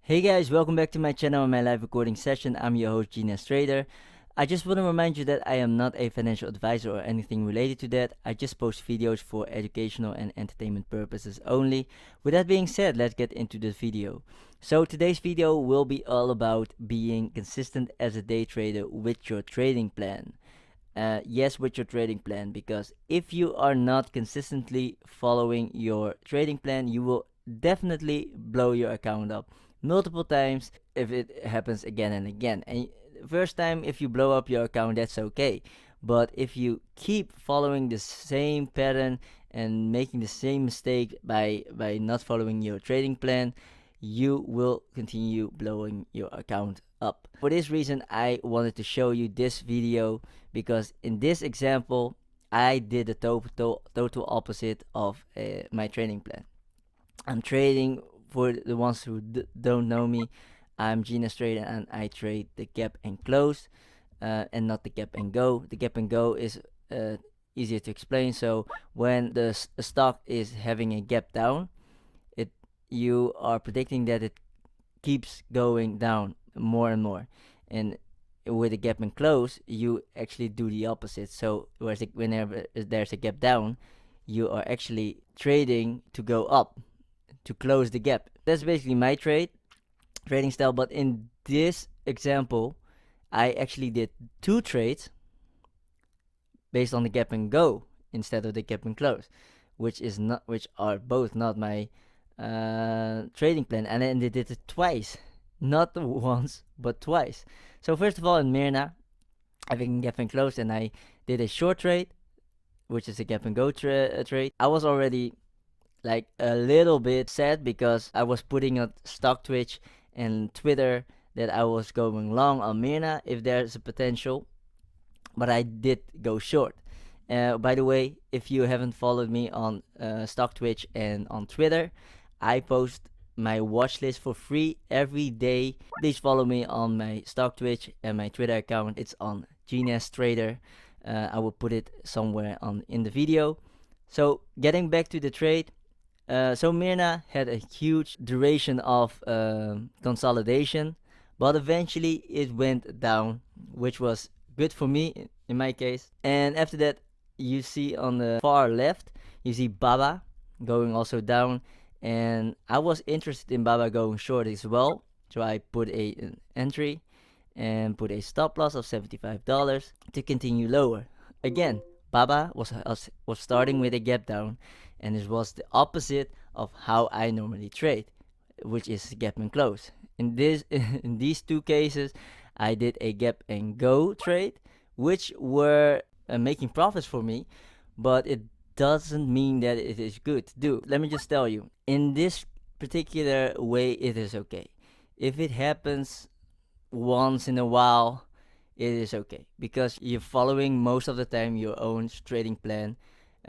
Hey guys, welcome back to my channel and my live recording session. I'm your host Gnez-Trader. I just want to remind you that I am not a financial advisor or anything related to that. I just post videos for educational and entertainment purposes only. With that being said, let's get into the video. So today's video will be all about being consistent as a day trader with your trading plan. Yes, with your trading plan, because if you are not consistently following your trading plan, you will definitely blow your account up multiple times if it happens again and again. And first time, if you blow up your account, that's okay. But if you keep following the same pattern and making the same mistake by not following your trading plan, you will continue blowing your account up. For this reason, I wanted to show you this video, because in this example I did the total opposite of my trading plan. I'm trading, for the ones who don't know me, I'm Gnez-Trader and I trade the gap and close, and not the gap and go. The gap and go is easier to explain. So when the stock is having a gap down, you are predicting that it keeps going down more and more, and with a gap and close you actually do the opposite. So whenever there's a gap down, you are actually trading to go up, to close the gap. That's basically my trading style. But in this example, I actually did two trades based on the gap and go instead of the gap and close, which are both not my trading plan, and then they did it twice, not once but twice. So first of all, in Myrna, having gap and close, and I did a short trade, which is a gap and go trade. I was already like a little bit sad because I was putting on stock Twitch and Twitter that I was going long on Myrna if there's a potential, but I did go short. By the way, if you haven't followed me on stock Twitch and on Twitter, I post my watch list for free every day. Please follow me on my stock Twitch and my Twitter account. It's on Gnez-Trader. I will put it somewhere in the video. So getting back to the trade, so Myrna had a huge duration of consolidation, but eventually it went down, which was good for me in my case. And after that, you see on the far left, you see Baba going also down, and I was interested in Baba going short as well, so I put an entry and put a stop loss of $75 to continue lower. Again, Baba was starting with a gap down, and it was the opposite of how I normally trade, which is gap and close. In these two cases, I did a gap and go trade, which were making profits for me, but it doesn't mean that it is good to do. Let me just tell you, in this particular way, it is okay. If it happens once in a while, it is okay, because you're following most of the time your own trading plan,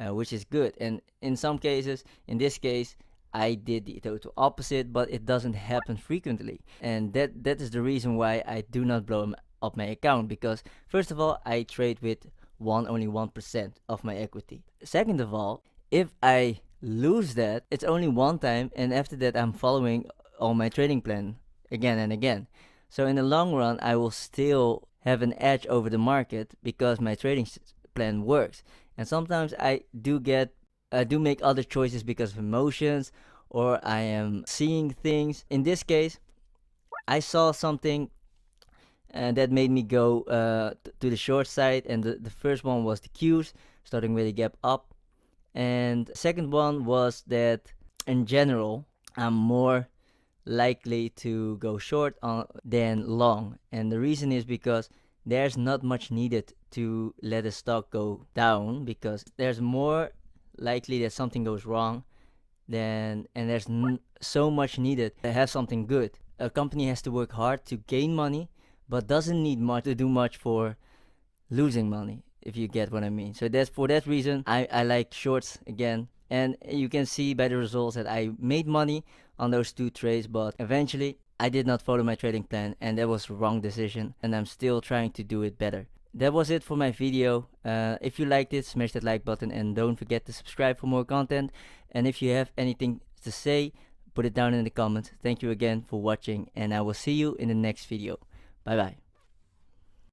which is good. And in some cases, in this case, I did the total opposite, but it doesn't happen frequently, and that is the reason why I do not blow up my account, because first of all, I trade with only 1% of my equity. Second of all, if I lose that, it's only one time, and after that I'm following on my trading plan again and again. So in the long run, I will still have an edge over the market because my trading plan works. And sometimes I do make other choices because of emotions, or I am seeing things. In this case, I saw something that made me go to the short side, and the first one was the Qs starting with a gap up, and the second one was that in general I'm more likely to go short than long. And the reason is because there's not much needed to let a stock go down, because there's more likely that something goes wrong and there's so much needed to have something good. A company has to work hard to gain money, but doesn't need much to do much for losing money, if you get what I mean. So that's for that reason I like shorts again, and you can see by the results that I made money on those two trades, but eventually I did not follow my trading plan, and that was the wrong decision, and I'm still trying to do it better. That was it for my video. If you liked it, smash that like button and don't forget to subscribe for more content. And if you have anything to say, put it down in the comments. Thank you again for watching, and I will see you in the next video. Bye bye.